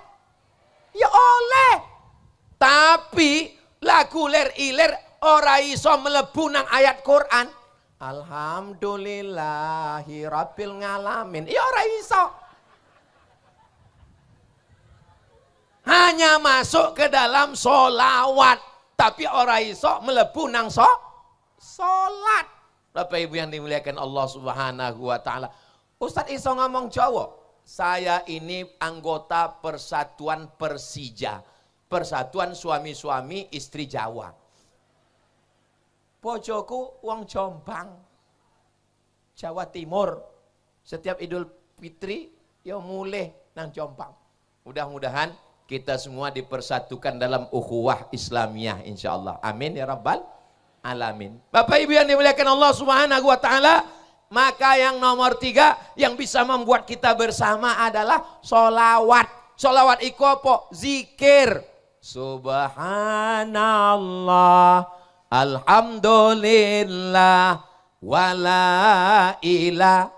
Ya oleh. Tapi lagu ler ilir ora iso mlebu nang ayat Quran. Alhamdulillahi rabbil ngalamin. Ya ora iso. Hanya masuk ke dalam solawat. Tapi orang iso melebu nang solat. Bapak Ibu yang dimuliakan Allah Subhanahu wa taala. Ustadz iso ngomong Jawa. Saya ini anggota Persatuan Persija. Persatuan suami-suami istri Jawa. Bojoku wong Jombang. Jawa Timur. Setiap Idul Fitri ya mulih nang Jombang. Mudah-mudahan kita semua dipersatukan dalam ukhuwah Islamiyah insyaallah. Amin ya rabbal alamin. Bapak Ibu yang dimuliakan Allah Subhanahu wa taala, maka yang nomor 3 yang bisa membuat kita bersama adalah solawat. Solawat iku apa? Zikir. Subhanallah, alhamdulillah, wala ilah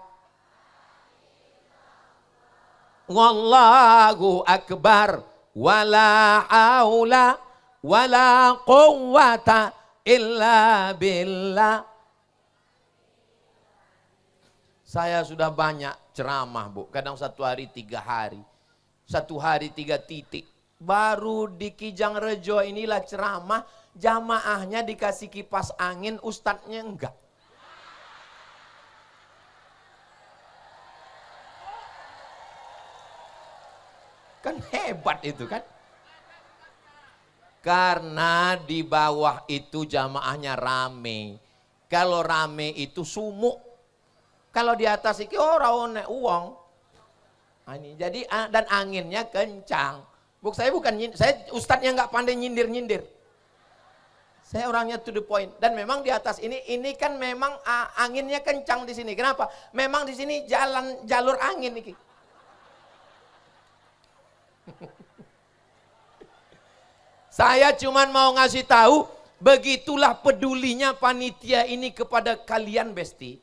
wallahu akbar. Wala haula wala quwwata illa billah. Saya sudah banyak ceramah, Bu. Kadang 1 hari 3 hari. 1 hari 3 titik. Baru di Kijang Rejo inilah ceramah, jamaahnya dikasih kipas angin, ustadznya enggak. Kan hebat itu kan. Karena di bawah itu jamaahnya rame. Kalau rame itu sumuk. Kalau di atas itu orang uang. Ini jadi dan anginnya kencang. Saya ustadznya nggak pandai nyindir-nyindir. Saya orangnya to the point. Dan memang di atas ini kan memang anginnya kencang di sini. Kenapa? Memang di sini jalur angin ini. Saya cuman mau ngasih tahu, begitulah pedulinya panitia ini kepada kalian, Besti.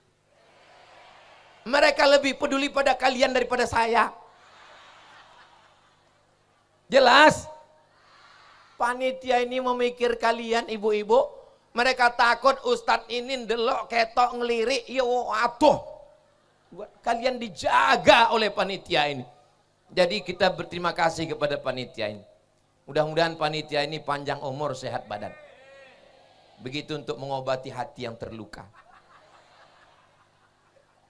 Mereka lebih peduli pada kalian daripada saya. Jelas? Panitia ini memikir kalian, ibu-ibu. Mereka takut ustadz ini ndelok ketok ngelirik, ya aduh. Kalian dijaga oleh panitia ini. Jadi kita berterima kasih kepada panitia ini. Mudah-mudahan panitia ini panjang umur, sehat badan. Begitu untuk mengobati hati yang terluka.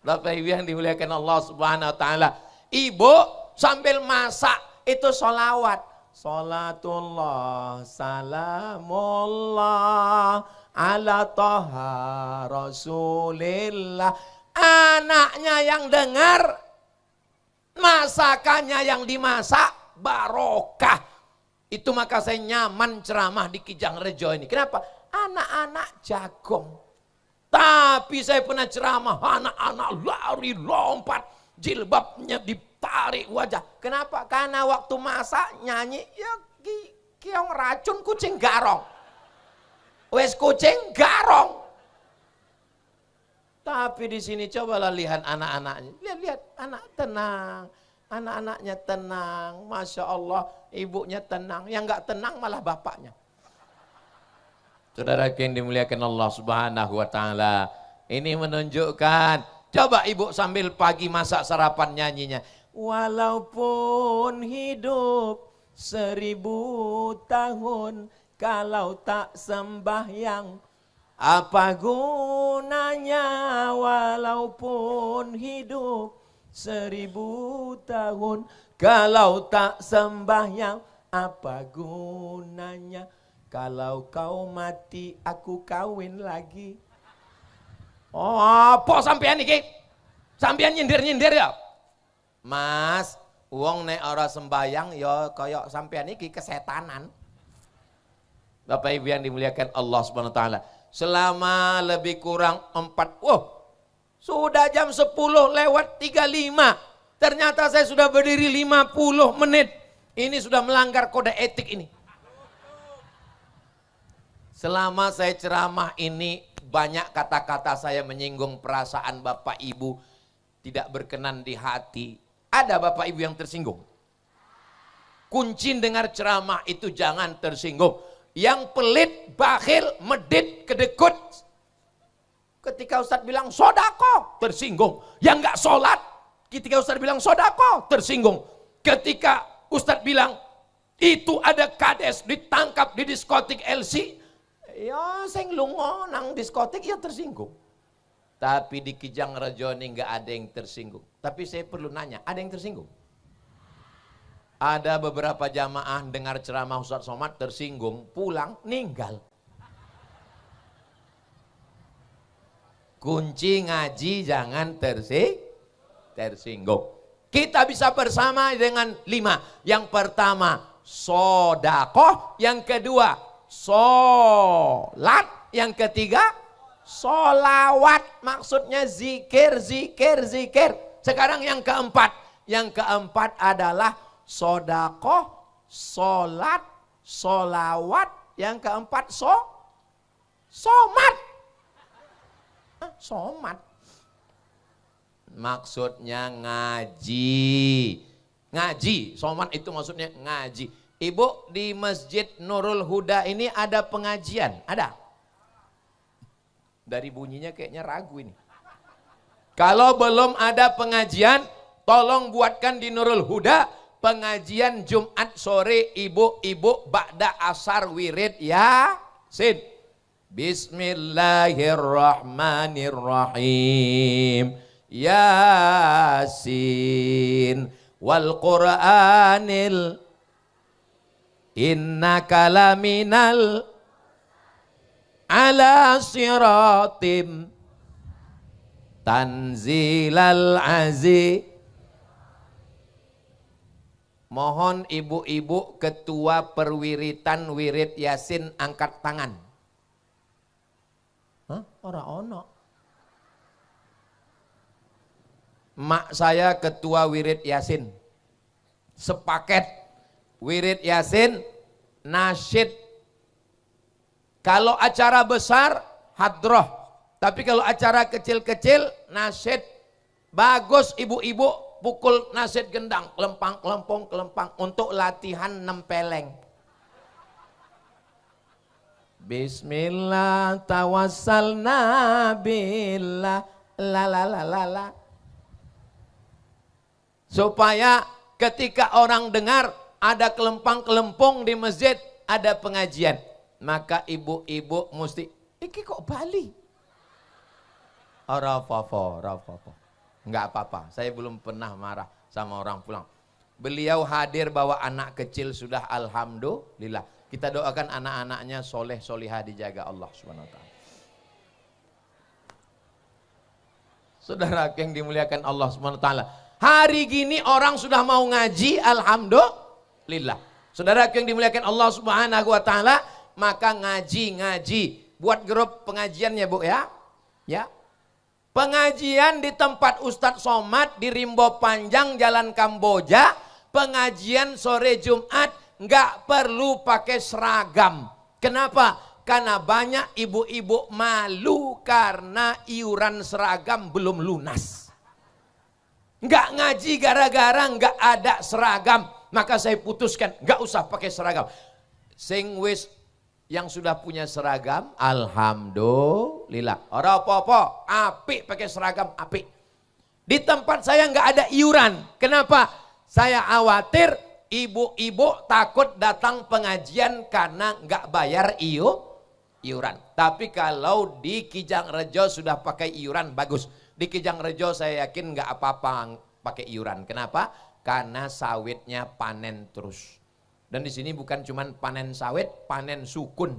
Bapak Ibu yang dimuliakan Allah Subhanahu wa taala, ibu sambil masak itu sholawat. Sholatullah, salamullah, ala toha rasulillah. Anaknya yang dengar, masakannya yang dimasak, barokah. Itu maka saya nyaman ceramah di Kijang Rejo ini. Kenapa? Anak-anak jagong. Tapi saya pernah ceramah, anak-anak lari lompat, jilbabnya ditarik wajah. Kenapa? Karena waktu masak nyanyi, ya kiong racun kucing garong. Wes kucing garong. Tapi di sini cobalah lihat anak-anaknya. Lihat-lihat, anak tenang. Anak-anaknya tenang. Masya Allah, ibunya tenang. Yang enggak tenang malah bapaknya. Saudara yang dimuliakan Allah Subhanahu wa Ta'ala. Ini menunjukkan. Coba ibu sambil pagi masak sarapan nyanyinya. Walaupun hidup 1000 tahun, kalau tak sembahyang, apa gunanya? Walaupun hidup 1000 tahun, kalau tak sembahyang, apa gunanya? Kalau kau mati, aku kawin lagi. Oh, apa sampean iki? Sampean nyindir-nyindir ya? Mas, wong nek ora sembahyang ya kaya sampean iki kesetanan. Bapak Ibu yang dimuliakan Allah Subhanahu wa taala. Selama lebih kurang 4, sudah jam 10 lewat 35. Ternyata saya sudah berdiri 50 menit. Ini sudah melanggar kode etik ini. Selama saya ceramah ini banyak kata-kata saya menyinggung perasaan Bapak Ibu, tidak berkenan di hati. Ada Bapak Ibu yang tersinggung? Kunci dengar ceramah itu jangan tersinggung. Yang pelit, bakhil, medit, kedekut. Ketika Ustadz bilang sodako, tersinggung. Yang enggak sholat, ketika Ustadz bilang sodako, tersinggung. Ketika Ustadz bilang itu ada kades ditangkap di diskotik LC, ya saya ngelungo nang diskotik ya tersinggung. Tapi di Kijang Rejo ini enggak ada yang tersinggung. Tapi saya perlu nanya, ada yang tersinggung? Ada beberapa jamaah dengar ceramah Ustadz Somad tersinggung, pulang, ninggal. Kunci ngaji jangan tersinggung. Kita bisa bersama dengan 5. Yang pertama, sodakoh. Yang kedua, sholat. Yang ketiga, sholawat. Maksudnya zikir, zikir, zikir. Sekarang yang keempat. Yang keempat adalah sodakoh, sholat, sholawat. Yang keempat, somat. Somat. Maksudnya ngaji. Ngaji, somat itu maksudnya ngaji. Ibu, di Masjid Nurul Huda ini ada pengajian? Ada? Dari bunyinya kayaknya ragu ini. Kalau belum ada pengajian, tolong buatkan di Nurul Huda pengajian Jumat sore ibu-ibu ba'da asar wirid Yasin. Bismillahirrahmanirrahim. Yasin wal Qur'anil innaka laminal ala siratim tanzilal aziz. Mohon ibu-ibu ketua perwiritan wirid Yasin angkat tangan. Hah? Ora ono. Mak saya ketua wirid Yasin. Sepaket wirid Yasin, nasyid. Kalau acara besar hadroh, tapi kalau acara kecil-kecil nasyid. Bagus ibu-ibu pukul nasyid gendang, kelempang, kelempong, kelempang untuk latihan nempeleng. Bismillah tawassalna billah la la la la la. Supaya ketika orang dengar ada kelempang-kelempong di masjid, ada pengajian, maka ibu-ibu mesti iki kok Bali? Ora apa-apa, ora apa-apa. Enggak apa-apa. Saya belum pernah marah sama orang pulang. Beliau hadir bawa anak kecil sudah alhamdulillah. Kita doakan anak-anaknya soleh solihah dijaga Allah Subhanahu wa taala. Saudara yang dimuliakan Allah Subhanahu wa taala. Hari gini orang sudah mau ngaji alhamdulillah. Saudara yang dimuliakan Allah Subhanahu wa taala, maka ngaji. Buat grup pengajiannya Bu ya. Ya. Pengajian di tempat Ustadz Somad di Rimbo Panjang Jalan Kamboja. Pengajian sore Jumat nggak perlu pakai seragam. Kenapa? Karena banyak ibu-ibu malu karena iuran seragam belum lunas. Nggak ngaji gara-gara nggak ada seragam. Maka saya putuskan nggak usah pakai seragam. Sing wis yang sudah punya seragam, alhamdulillah. Ora apa-apa, apik pakai seragam, apik. Di tempat saya nggak ada iuran. Kenapa? Saya khawatir ibu-ibu takut datang pengajian karena nggak bayar iuran. Tapi kalau di Kijang Rejo sudah pakai iuran, bagus. Di Kijang Rejo saya yakin nggak apa-apa pakai iuran. Kenapa? Karena sawitnya panen terus. Dan di sini bukan cuma panen sawit, panen sukun.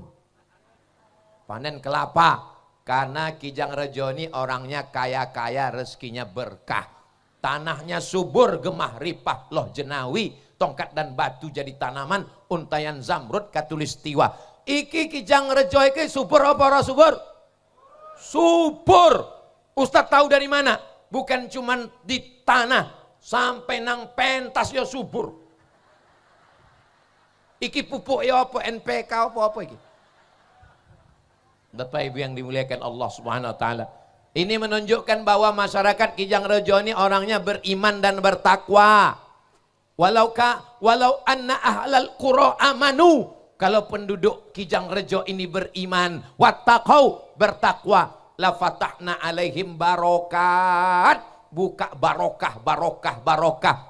Panen kelapa. Karena Kijang Rejo ini orangnya kaya-kaya, rezekinya berkah. Tanahnya subur, gemah ripah, loh jenawi, tongkat dan batu jadi tanaman, untayan zamrud katulistiwa. Iki Kijang Rejo iki subur apa ora subur? Subur. Ustadz tahu dari mana? Bukan cuma di tanah, sampai nang pentas ya subur. Iki pupuk ya apa, NPK apa iki. Bapak Ibu yang dimuliakan Allah Subhanahu wa taala. Ini menunjukkan bahwa masyarakat Kijang Rejo ini orangnya beriman dan bertakwa. Walau anna ahlal qura amanu. Kalau penduduk Kijang Rejo ini beriman, wattaqau, bertakwa, la fatahna alaihim barokat. Buka barokah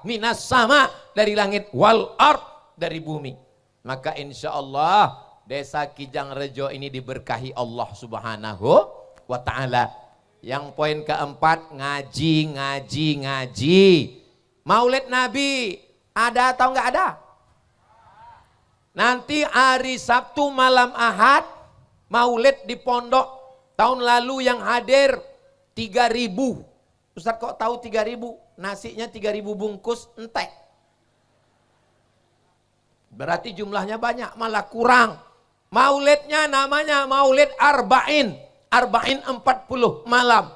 minas sama, dari langit, wal ard, dari bumi. Maka insya Allah desa Kijang Rejo ini diberkahi Allah Subhanahu wa ta'ala. Yang poin keempat, ngaji. Maulid Nabi ada atau enggak ada? Nanti hari Sabtu malam Ahad maulid di pondok. Tahun lalu yang hadir 3.000. Ustaz kok tahu 3.000? Nasinya 3.000 bungkus entek. Berarti jumlahnya banyak, malah kurang. Maulidnya namanya Maulid Arba'in. Arba'in 40 malam.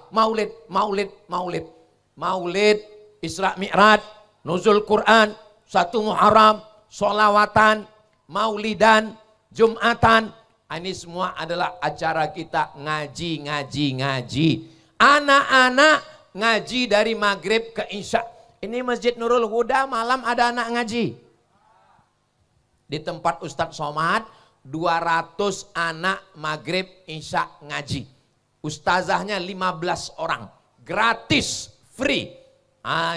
Maulid Isra Mi'raj, Nuzul Quran, 1 Muharram, sholawatan, maulidan, jumatan. Ini semua adalah acara kita ngaji. Anak-anak ngaji dari maghrib ke isya. Ini Masjid Nurul Huda malam ada anak ngaji. Di tempat Ustadz Somad 200 anak maghrib isya ngaji. Ustazahnya 15 orang. Gratis, free.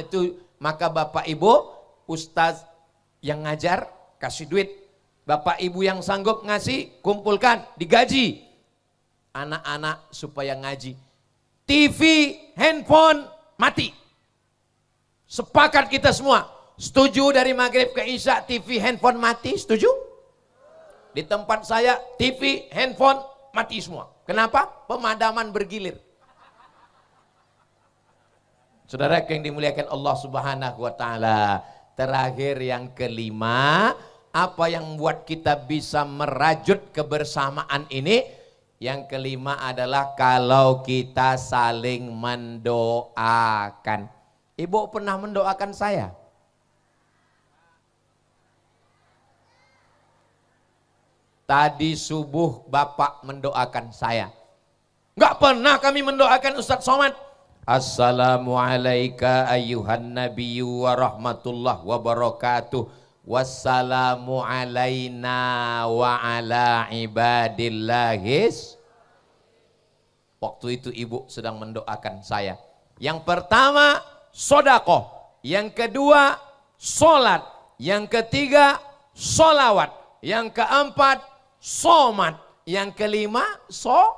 Itu maka Bapak Ibu, Ustaz yang ngajar kasih duit. Bapak Ibu yang sanggup ngasih, kumpulkan, digaji. Anak-anak supaya ngaji. TV, handphone, mati. Sepakat kita semua. Setuju dari maghrib ke isya TV handphone mati? Setuju? Di tempat saya TV handphone mati semua. Kenapa? Pemadaman bergilir. Saudara yang dimuliakan Allah Subhanahu wa taala. Terakhir yang kelima, apa yang membuat kita bisa merajut kebersamaan ini? Yang kelima adalah kalau kita saling mendoakan. Ibu pernah mendoakan saya? Tadi subuh Bapak mendoakan saya. Enggak pernah kami mendoakan Ustadz Somad. Assalamualaikum ayyuhan nabiyyu wa rahmatullah wa barakatuh. Wassalamu alaina wa ala ibadillahis. Waktu itu ibu sedang mendoakan saya. Yang pertama sodakoh. Yang kedua solat. Yang ketiga solawat. Yang keempat somat, yang kelima soleh.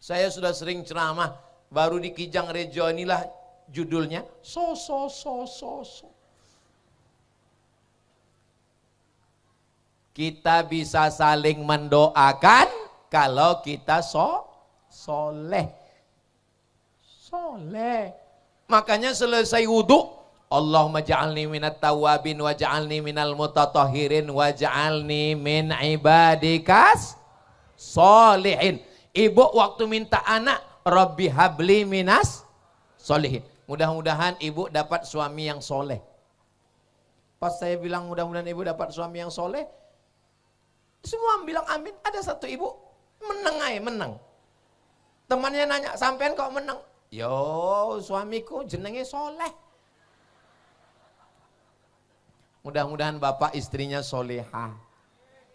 Saya sudah sering ceramah, baru di Kijang Rejo inilah Judulnya so. Kita bisa saling mendoakan kalau kita soleh. Makanya selesai wudhu, Allahumma ja'alni minat tawabin wa ja'alni minal mutatahhirin wa ja'alni min ibadikas solihin. Ibu waktu minta anak, Rabbi habli minas solihin. Mudah-mudahan ibu dapat suami yang soleh. Pas saya bilang mudah-mudahan ibu dapat suami yang soleh, semua bilang amin. Ada satu ibu menang. Temannya nanya, sampean kok menang? Yo, suamiku jenenge soleh. Mudah-mudahan bapak istrinya solehah.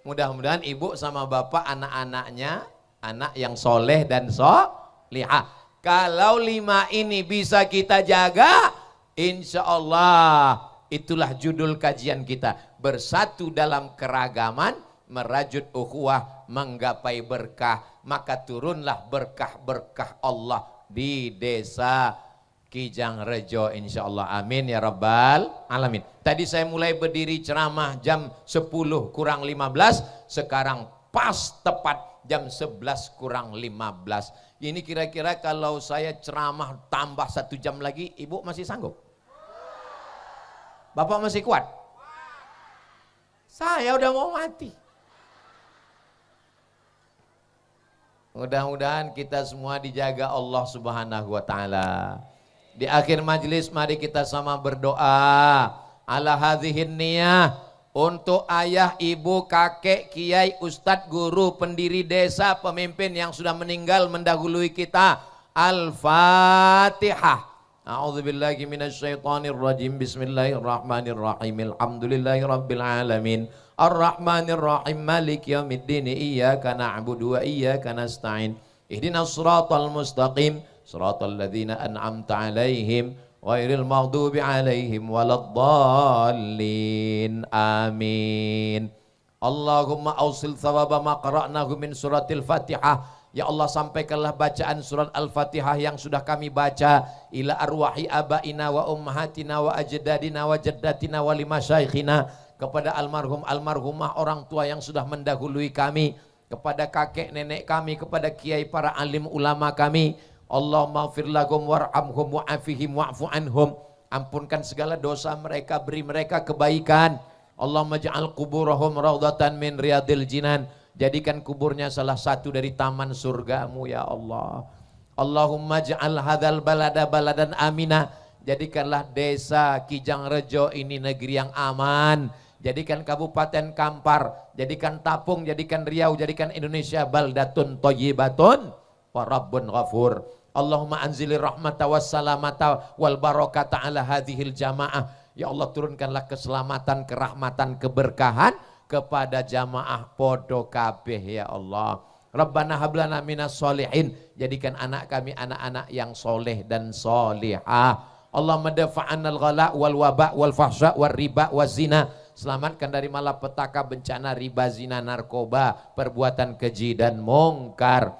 Mudah-mudahan ibu sama bapak anak-anaknya anak yang soleh dan solehah. Kalau 5 ini bisa kita jaga, insya Allah itulah judul kajian kita. Bersatu dalam keragaman, merajut ukhuwah, menggapai berkah. Maka turunlah berkah-berkah Allah di desa Kijang Rejo, insya Allah. Amin ya rabbal alamin. Tadi saya mulai berdiri ceramah jam 10 kurang 15, sekarang pas tepat jam 11 kurang 15. Ini kira-kira kalau saya ceramah tambah 1 jam lagi, ibu masih sanggup? Bapak masih kuat? Saya udah mau mati. Mudah-mudahan kita semua dijaga Allah Subhanahu wa taala. Di akhir majelis mari kita sama berdoa. Ala hadhihin niyah, untuk ayah, ibu, kakek, kiai, ustadz, guru, pendiri desa, pemimpin yang sudah meninggal mendahului kita. Al-Fatihah. A'udzubillahi minasyaitonirrajim. Bismillahirrahmanirrahim. Alhamdulillahirabbil alamin. Ar-Rahmanir-Rahim, Maliki yaumiddin, iyyaka na'budu wa iyyaka nasta'in. Ihdinas siratal mustaqim, siratal ladzina an'amta 'alaihim ghairil maghdubi 'alaihim waladdallin. Amin. Allahumma ausil thawaba ma qara'nahu min suratil Fatihah. Ya Allah, sampaikanlah bacaan surat Al-Fatihah yang sudah kami baca ila arwahi abaina wa ummahatina wa ajdadina wa jaddatina wa limasyaikhina, kepada almarhum almarhumah orang tua yang sudah mendahului kami, kepada kakek nenek kami, kepada kiai para alim ulama kami. Allahumma ighfir lahum warhamhum wa'afihim wa'fu anhum. Ampunkan segala dosa mereka, beri mereka kebaikan. Allahumma ja'al kuburahum raudhatan min riyadil jinan. Jadikan kuburnya salah satu dari taman surgamu ya Allah. Allahumma ja'al hadzal balada baladan amina. Jadikanlah desa Kijang Rejo ini negeri yang aman. Jadikan Kabupaten Kampar, jadikan Tapung, jadikan Riau, jadikan Indonesia baldatun thayyibatun wa rabbun ghafur. Allahumma anzilir rahmata was salamata wal barakata ala hadhil jamaah. Ya Allah, turunkanlah keselamatan, kerahmatan, keberkahan kepada jamaah podo kabeh ya Allah. Rabbana hablana minas solihin. Jadikan anak kami anak-anak yang soleh dan solihah. Allahumma dafa'annal ghala wal waba wal fahsya wal riba waz zina. Selamatkan dari malapetaka, bencana, riba, zina, narkoba, perbuatan keji dan mungkar.